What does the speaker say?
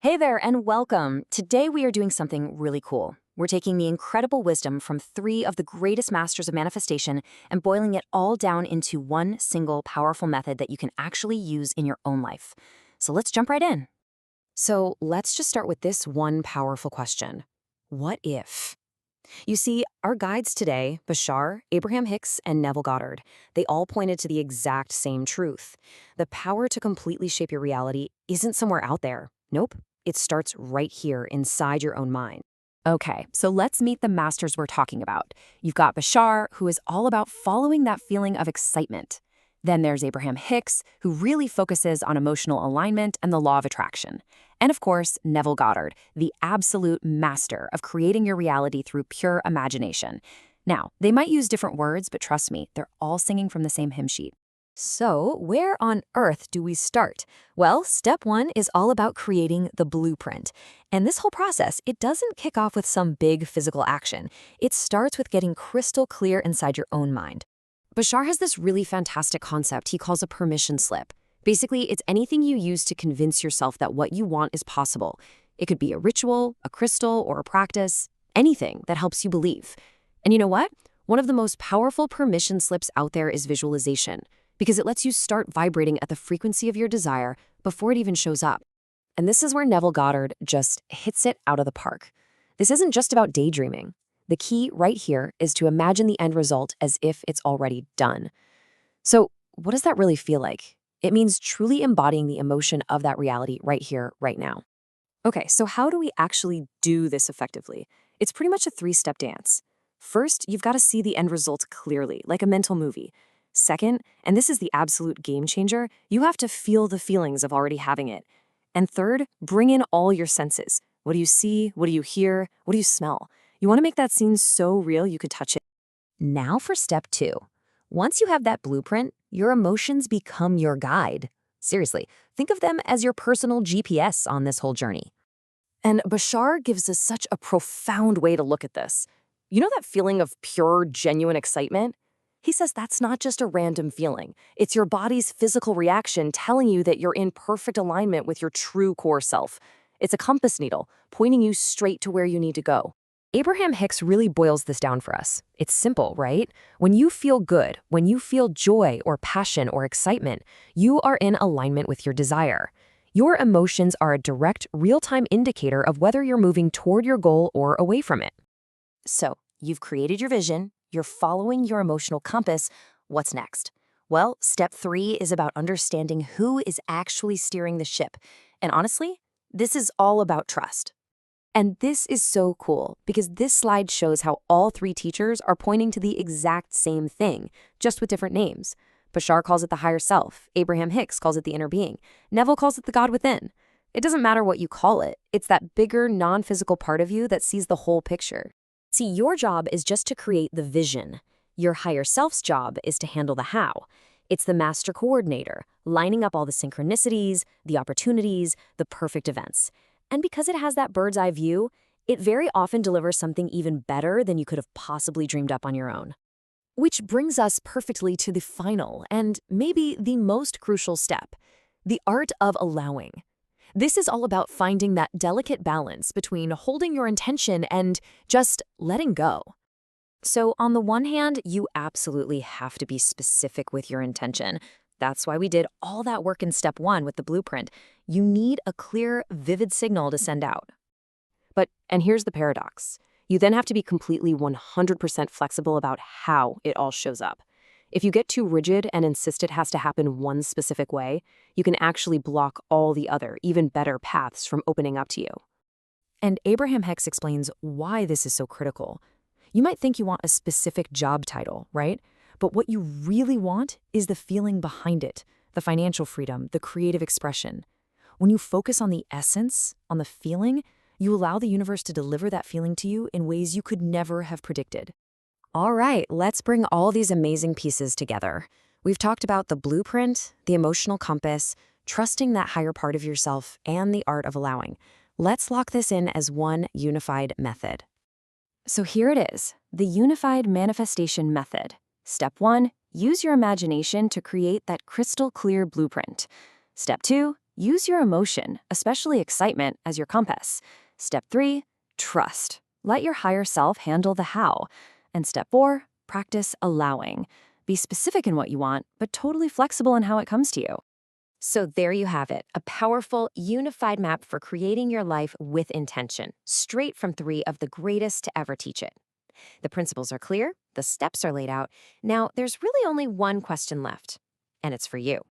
Hey there and welcome. Today we are doing something really cool. We're taking the incredible wisdom from three of the greatest masters of manifestation and boiling it all down into one single powerful method that you can actually use in your own life. So let's jump right in. So let's just start with this one powerful question. What if? You see, our guides today, Bashar, Abraham-Hicks, and Neville Goddard, they all pointed to the exact same truth. The power to completely shape your reality isn't somewhere out there. Nope. It starts right here inside your own mind. Okay, so let's meet the masters we're talking about. You've got Bashar, who is all about following that feeling of excitement. Then there's Abraham-Hicks, who really focuses on emotional alignment and the law of attraction. And of course, Neville Goddard, the absolute master of creating your reality through pure imagination. Now, they might use different words, but trust me, they're all singing from the same hymn sheet. So, where on earth do we start? Well, step one is all about creating the blueprint. And this whole process, it doesn't kick off with some big physical action. It starts with getting crystal clear inside your own mind. Bashar has this really fantastic concept he calls a permission slip. Basically, it's anything you use to convince yourself that what you want is possible. It could be a ritual, a crystal, or a practice, anything that helps you believe. And you know what? One of the most powerful permission slips out there is visualization, because it lets you start vibrating at the frequency of your desire before it even shows up. And this is where Neville Goddard just hits it out of the park. This isn't just about daydreaming. The key right here is to imagine the end result as if it's already done. So what does that really feel like? It means truly embodying the emotion of that reality right here, right now. Okay, so how do we actually do this effectively? It's pretty much a three-step dance. First, you've got to see the end result clearly, like a mental movie. Second, and this is the absolute game changer, you have to feel the feelings of already having it. And third, bring in all your senses. What do you see? What do you hear? What do you smell? You want to make that scene so real you could touch it. Now for step two. Once you have that blueprint, your emotions become your guide. Seriously, think of them as your personal GPS on this whole journey. And Bashar gives us such a profound way to look at this. You know that feeling of pure, genuine excitement? He says that's not just a random feeling. It's your body's physical reaction telling you that you're in perfect alignment with your true core self. It's a compass needle, pointing you straight to where you need to go. Abraham-Hicks really boils this down for us. It's simple, right? When you feel good, when you feel joy or passion or excitement, you are in alignment with your desire. Your emotions are a direct, real-time indicator of whether you're moving toward your goal or away from it. So, you've created your vision, you're following your emotional compass. What's next? Well, step three is about understanding who is actually steering the ship. And honestly, this is all about trust. And this is so cool because this slide shows how all three teachers are pointing to the exact same thing, just with different names. Bashar calls it the higher self. Abraham-Hicks calls it the inner being. Neville calls it the God within. It doesn't matter what you call it. It's that bigger, non-physical part of you that sees the whole picture. See, your job is just to create the vision. Your higher self's job is to handle the how. It's the master coordinator, lining up all the synchronicities, the opportunities, the perfect events. And because it has that bird's eye view, it very often delivers something even better than you could have possibly dreamed up on your own. Which brings us perfectly to the final and maybe the most crucial step, the art of allowing. This is all about finding that delicate balance between holding your intention and just letting go. So on the one hand, you absolutely have to be specific with your intention. That's why we did all that work in step one with the blueprint. You need a clear, vivid signal to send out. And here's the paradox. You then have to be completely 100% flexible about how it all shows up. If you get too rigid and insist it has to happen one specific way, you can actually block all the other, even better paths from opening up to you. And Abraham-Hicks explains why this is so critical. You might think you want a specific job title, right? But what you really want is the feeling behind it, the financial freedom, the creative expression. When you focus on the essence, on the feeling, you allow the universe to deliver that feeling to you in ways you could never have predicted. All right, let's bring all these amazing pieces together. We've talked about the blueprint, the emotional compass, trusting that higher part of yourself, and the art of allowing. Let's lock this in as one unified method. So here it is, the unified manifestation method. Step one, use your imagination to create that crystal clear blueprint. Step two, Use your emotion, especially excitement, as your compass. Step 3, trust. Let your higher self handle the how. And step 4, practice allowing. Be specific in what you want, but totally flexible in how it comes to you. So there you have it, a powerful, unified map for creating your life with intention, straight from 3 of the greatest to ever teach it. The principles are clear, the steps are laid out. Now, there's really only one question left, and it's for you.